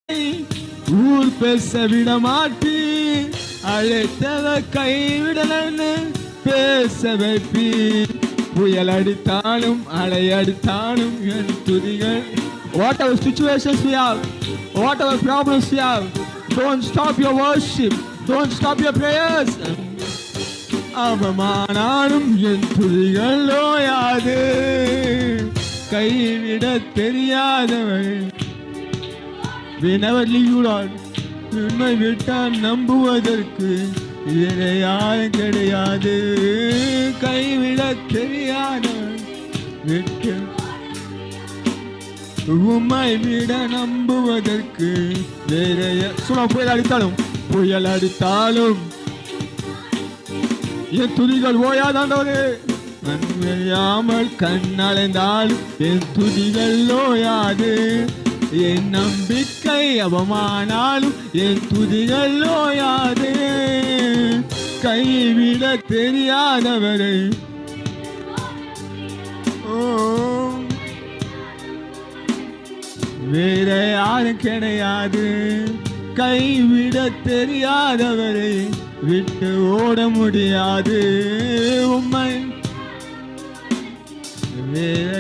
ஊர் பேச விட மாட்டி அழைத்தவ கைவிடலன்னு பேச வைப்பி புயல் அடித்தாலும் அலை அடித்தாலும் என் துதிகள். Whatever situations we have, whatever problems we have, don't stop your worship, don't stop your prayers. அவமானாலும் என் துதிகள் ஓயாது, கைவிட தெரியாதவள். We never leave you, Lord. உண்மை விட்டால் நம்புவதற்கு வேறு யாரும் கிடையாது, கைவிட தெரியாதவள். விட்டு உம்மை விட நம்புவதற்கு வேற புயல் அடித்தாலும் என் துதிகள் ஓயாதாண்டவரே. நன்மையாமல் கண்ணடைந்தாலும் என் துதிகள் ஓயாது, என் நம்பிக்கை அவமானாலும் என் துதிகள் ஓயாது, கைவிட தெரியாதவரை. வேற யாரும் கிடையாது, கைவிட தெரியாதவரை விட்டு ஓட முடியாது. உம்மை வேற